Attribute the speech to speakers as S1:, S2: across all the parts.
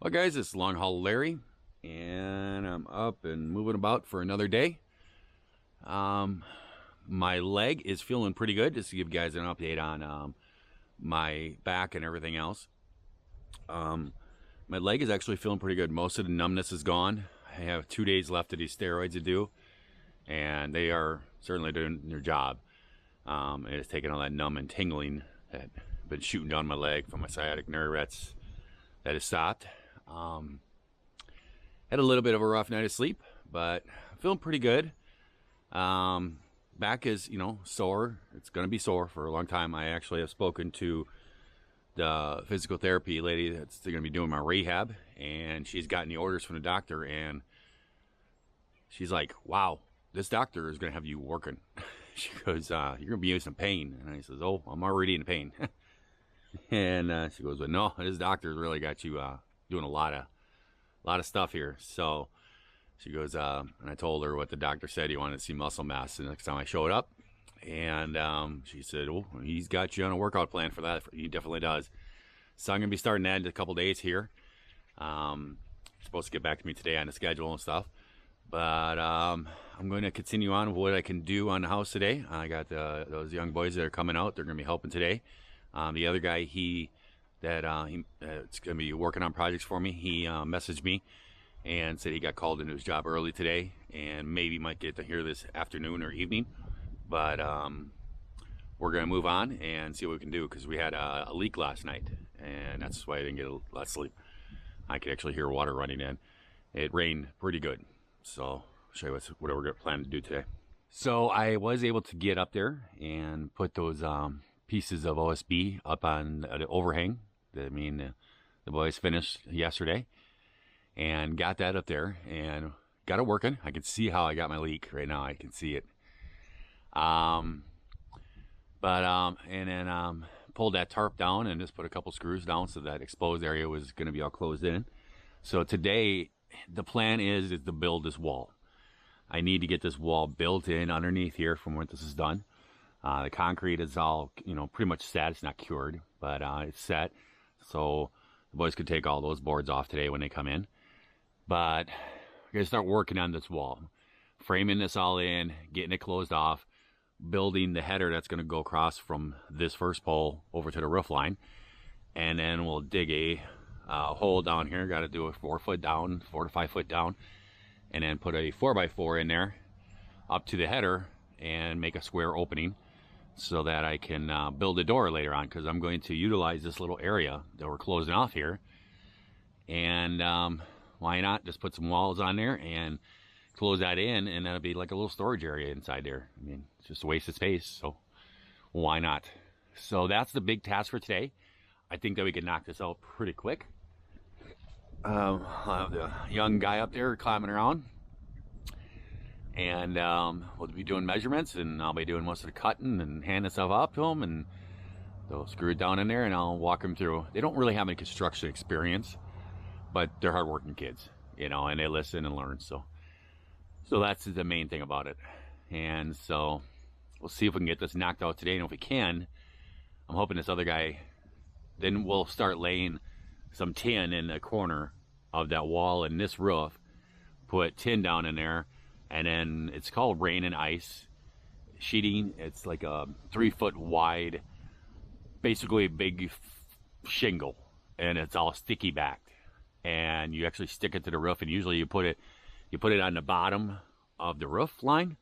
S1: Well, guys, it's Long Haul Larry, and I'm up and moving about for another day. My leg is feeling pretty good, just to give you guys an update on my back and everything else. My leg is actually feeling pretty good. Most of the numbness is gone. I have 2 days left of these steroids to do, and they are certainly doing their job. It's taking all that numb and tingling that I've been shooting down my leg from my sciatic nerve. That has stopped. Had a little bit of a rough night of sleep, but feeling pretty good. Back is, sore. It's going to be sore for a long time. I actually have spoken to the physical therapy lady that's going to be doing my rehab, and she's gotten the orders from the doctor, and she's like, wow, this doctor is going to have you working. She goes, you're going to be in some pain. And I says, oh, I'm already in pain. And she goes, but no, this doctor's really got you doing a lot of stuff here. So she goes, and I told her what the doctor said. He wanted to see muscle mass the next time I showed up. And she said, oh, he's got you on a workout plan for that. He definitely does. So I'm going to be starting that in a couple days here. Supposed to get back to me today on the schedule and stuff. But I'm going to continue on with what I can do on the house today. I got those young boys that are coming out. They're going to be helping today. The other guy, it's going to be working on projects for me. He messaged me and said he got called into his job early today and maybe might get to hear this afternoon or evening. But we're going to move on and see what we can do, because we had a leak last night, and that's why I didn't get a lot of sleep. I could actually hear water running in. It rained pretty good. So I'll show you what we're planning to do today. So I was able to get up there and put those pieces of OSB up on the overhang. The boys finished yesterday and got that up there and got it working. I can see how I got my leak right now. I can see it. And then pulled that tarp down and just put a couple screws down so that exposed area was going to be all closed in. So today the plan is to build this wall. I need to get this wall built in underneath here from when this is done. The concrete is all, pretty much set. It's not cured, but it's set. So the boys could take all those boards off today when they come in. But we're going to start working on this wall. Framing this all in, getting it closed off, building the header that's going to go across from this first pole over to the roof line. And then we'll dig a hole down here. Got to do a 4 foot down, 4 to 5 foot down. And then put a 4x4 in there up to the header and make a square opening, so that I can build a door later on, because I'm going to utilize this little area that we're closing off here. And why not just put some walls on there and close that in, and that'll be like a little storage area inside there. It's just a waste of space, so why not? So that's the big task for today. I think that we can knock this out pretty quick. I'll have the young guy up there climbing around, and we'll be doing measurements, and I'll be doing most of the cutting and handing stuff up to them, and they'll screw it down in there, and I'll walk them through. They don't really have any construction experience, but they're hardworking kids, and they listen and learn. So that's the main thing about it. And so we'll see if we can get this knocked out today, and if we can, I'm hoping this other guy, then we'll start laying some tin in the corner of that wall and this roof, put tin down in there. And then it's called rain and ice sheeting. It's like a 3 foot wide, basically a big shingle, and it's all sticky backed. And you actually stick it to the roof, and usually you put it on the bottom of the roof line,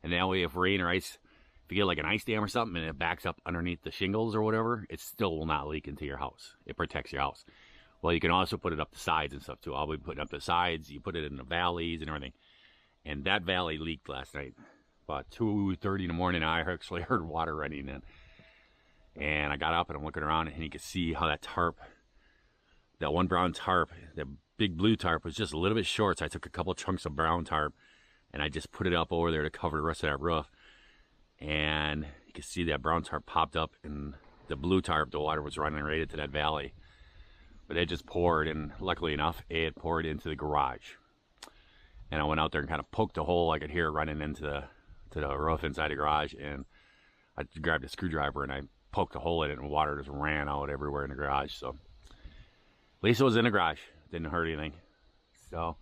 S1: and that way if rain or ice, if you get like an ice dam or something and it backs up underneath the shingles or whatever, it still will not leak into your house. It protects your house. Well, you can also put it up the sides and stuff too. I'll be putting up the sides. You put it in the valleys and everything. And that valley leaked last night. About 2:30 in the morning, I actually heard water running in. And I got up and I'm looking around, and you can see how that tarp, that one brown tarp, the big blue tarp, was just a little bit short. So I took a couple chunks of brown tarp and I just put it up over there to cover the rest of that roof. And you can see that brown tarp popped up, and the blue tarp, the water was running right into that valley. But it just poured, and luckily enough, it poured into the garage. And I went out there and kind of poked a hole. I could hear it running into the roof inside the garage, and I grabbed a screwdriver and I poked a hole in it, and water just ran out everywhere in the garage. So at least it was in the garage. didn't hurt anything. So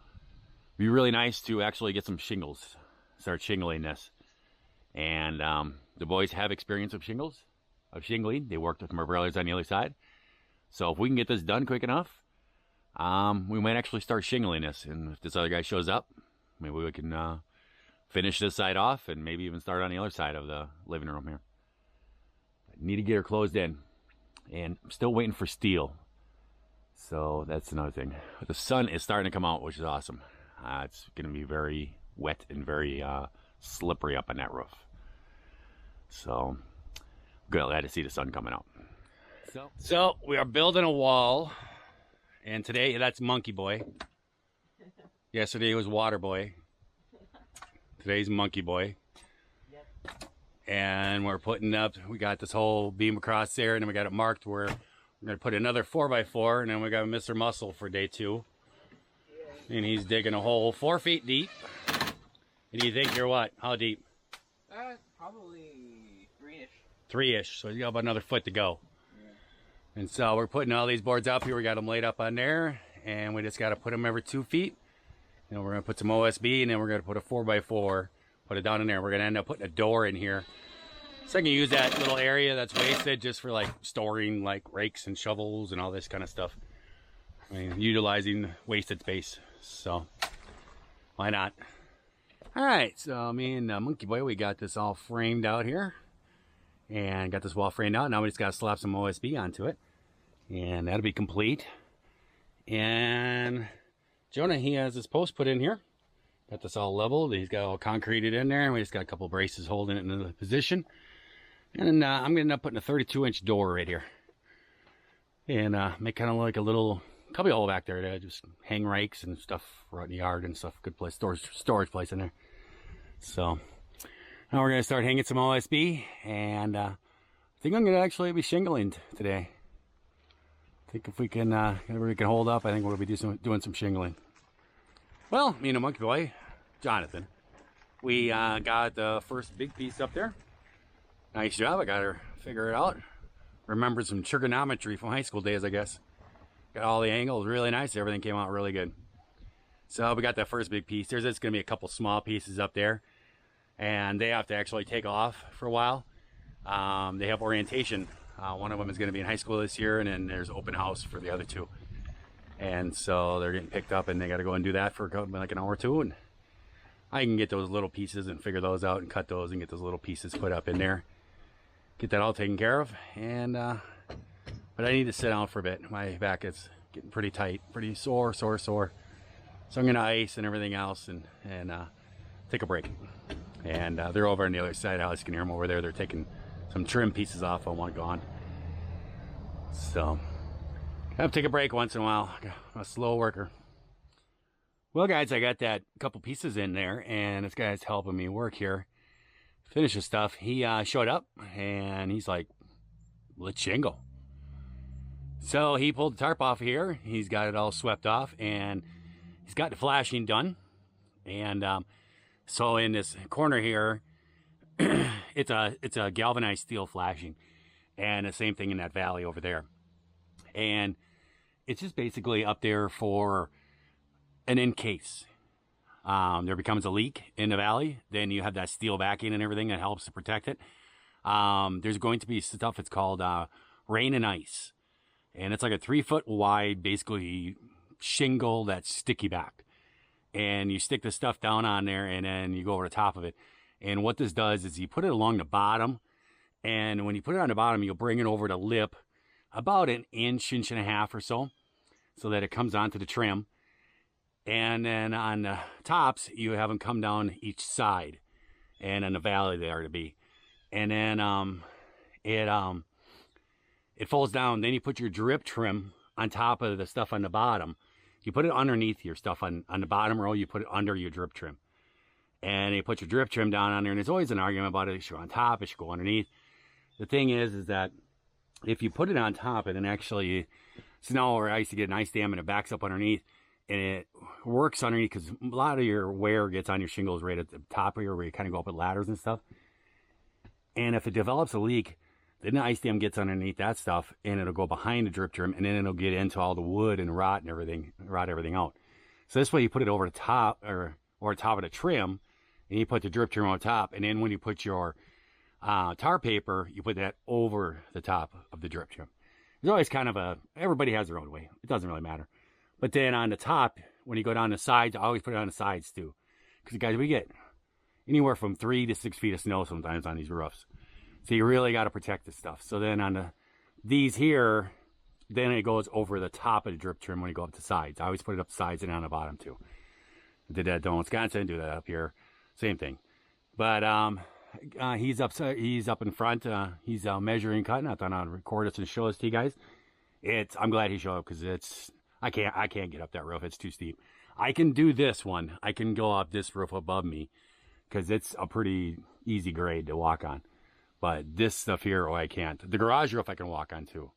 S1: it'd be really nice to actually get some shingles, start shingling this. And the boys have experience of shingling. They worked with my brothers on the other side. So if we can get this done quick enough, we might actually start shingling this. And if this other guy shows up, maybe we can finish this side off and maybe even start on the other side of the living room here. I need to get her closed in. And I'm still waiting for steel. So that's another thing. The sun is starting to come out, which is awesome. It's going to be very wet and very slippery up on that roof. So glad to see the sun coming out. So we are building a wall, and today that's Monkey Boy. Yesterday was Water Boy. Today's Monkey Boy. And we're putting up, we got this whole beam across there, and then we got it marked where we're going to put another 4x4, and then we got Mr. Muscle for day 2. And he's digging a hole 4 feet deep. And you think you're what? How deep?
S2: Probably 3-ish.
S1: 3-ish, so you got about another foot to go. Yeah. And so we're putting all these boards up here. We got them laid up on there, and we just got to put them every 2 feet. And we're going to put some OSB, and then we're going to put a 4x4, put it down in there. We're going to end up putting a door in here. So I can use that little area that's wasted just for like storing like rakes and shovels and all this kind of stuff. I mean, utilizing wasted space. So why not? All right, so me and Monkey Boy, we got this all framed out here, and got this wall framed out. Now we just got to slap some OSB onto it, and that'll be complete. And Jonah, he has his post put in here. Got this all leveled. He's got all concreted in there, and we just got a couple braces holding it in the position. And I'm gonna end up putting a 32-inch door right here, and make kind of like a little cubby hole back there to just hang rakes and stuff right in the yard and stuff. Good place, storage place in there. So now we're gonna start hanging some OSB, and I think I'm gonna actually be shingling today. I think if we can hold up, I think we'll be doing some shingling. Well, me and the Monkey Boy, Jonathan, we got the first big piece up there. Nice job. I got her figure it out. Remembered some trigonometry from high school days, I guess. Got all the angles really nice. Everything came out really good. So we got that first big piece. There's just going to be a couple small pieces up there, and they have to actually take off for a while. They have orientation. One of them is going to be in high school this year, and then there's open house for the other 2. And so they're getting picked up, and they got to go and do that for like an hour or 2. And I can get those little pieces and figure those out and cut those and get those little pieces put up in there. Get that all taken care of. And but I need to sit down for a bit. My back is getting pretty tight, pretty sore. So I'm going to ice and everything else and take a break. And they're over on the other side. I can hear them over there. They're taking some trim pieces off. I want gone. So I have to take a break once in a while. I'm a slow worker. Well, guys, I got that couple pieces in there, and this guy's helping me work here. Finish the stuff. He showed up, and he's like, let's shingle. So he pulled the tarp off here. He's got it all swept off, and he's got the flashing done. And so in this corner here, it's a galvanized steel flashing, and the same thing in that valley over there. And it's just basically up there for an in case there becomes a leak in the valley, then you have that steel backing and everything that helps to protect it. There's going to be stuff, it's called rain and ice. And it's like a 3-foot wide, basically shingle that's sticky back. And you stick the stuff down on there, and then you go over the top of it. And what this does is you put it along the bottom, and when you put it on the bottom, you'll bring it over the lip about an inch and a half or so that it comes onto the trim. And then on the tops, you have them come down each side, and in the valley they are to be. And then it folds down. Then you put your drip trim on top of the stuff on the bottom. You put it underneath your stuff on the bottom row. You put it under your drip trim, and you put your drip trim down on there. And there's always an argument about it. It should go on top. It should go underneath. The thing is that if you put it on top, and then actually snow or ice to get an ice dam, and it backs up underneath. And it works underneath because a lot of your wear gets on your shingles right at the top here where you kind of go up with ladders and stuff. And if it develops a leak,
S2: Then the ice dam gets underneath that stuff, and it'll go behind the drip trim, and then it'll get into all the wood and rot and everything, rot everything out. So this way you put it over the top, or top of the trim, and you put the drip trim on top, and then when you put your tar paper, you put that over the top of the drip trim. There's always kind of everybody has their own way. It doesn't really matter. But then on the top, when you go down the sides, I always put it on the sides too. Because guys, we get anywhere from 3 to 6 feet of snow sometimes on these roofs. So you really got to protect this stuff. So then on these here, then it goes over the top of the drip trim when you go up the sides. I always put it up the sides and on the bottom too. I did that down in Wisconsin, do that up here. Same thing. But he's up in front. He's measuring, cutting. I thought I'd record this and show this to you guys. I'm glad he showed up because I can't get up that roof. It's too steep. I can do this one. I can go up this roof above me because it's a pretty easy grade to walk on. But this stuff here, I can't. The garage roof I can walk on too.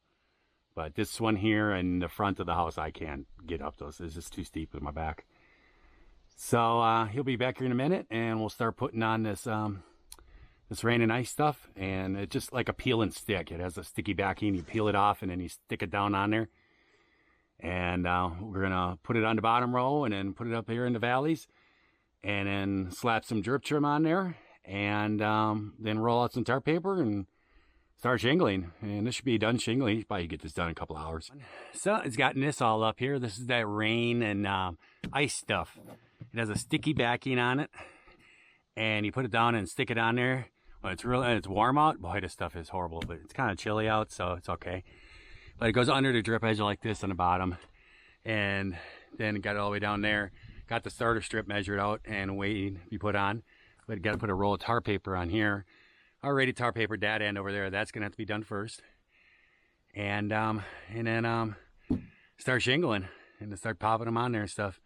S2: But this one here and the front of the house, I can't get up those. It's just too steep with my back. So he'll be back here in a minute, and we'll start putting on this this rain and ice stuff. And it's just like a peel and stick. It has a sticky backing. You peel it off, and then you stick it down on there. And we're gonna put it on the bottom row, and then put it up here in the valleys, and then slap some drip trim on there, and then roll out some tar paper and start shingling. And this should be done shingling. You probably get this done in a couple hours. So it's gotten this all up here. This is that rain and ice stuff. It has a sticky backing on it, and you put it down and stick it on there. When it's warm out, boy, this stuff is horrible, but it's kind of chilly out, so it's okay. But it goes under the drip edge like this on the bottom, and then got it all the way down there. Got the starter strip measured out and waiting to be put on. But you got to put a roll of tar paper on here. Already tar paper that end over there. That's gonna have to be done first, and then start shingling and start popping them on there and stuff.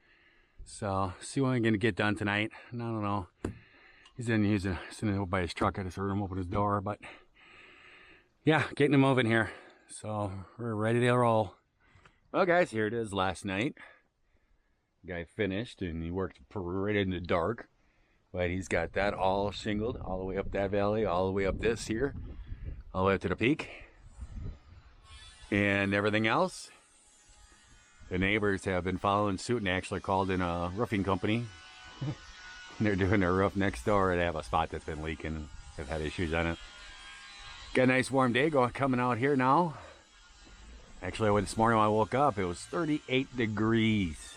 S2: So see what I'm gonna get done tonight. I don't know. He's sitting over by his truck. I just heard him open his door, but yeah, getting him moving here. So we're ready to roll. Well, guys, here it is. Last night, guy finished and he worked right in the dark, but he's got that all shingled all the way up that valley, all the way up this here, all the way up to the peak, and everything else. The neighbors have been following suit and actually called in a roofing company. They're doing their roof next door. They have a spot that's been leaking. They've had issues on it. Got a nice warm day coming out here now. Actually, this morning when I woke up, it was 38 degrees.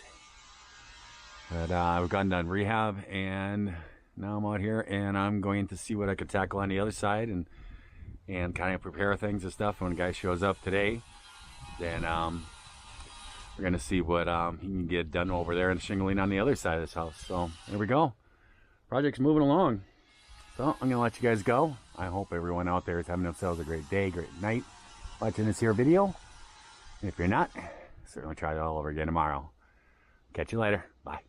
S2: But I've gotten done rehab, and now I'm out here, and I'm going to see what I could tackle on the other side, and kind of prepare things and stuff. When the guy shows up today, then we're gonna see what he can get done over there and shingling on the other side of this house. So there we go. Project's moving along. So I'm gonna let you guys go. I hope everyone out there is having themselves a great day, great night, watching this here video. And if you're not, certainly try it all over again tomorrow. Catch you later. Bye.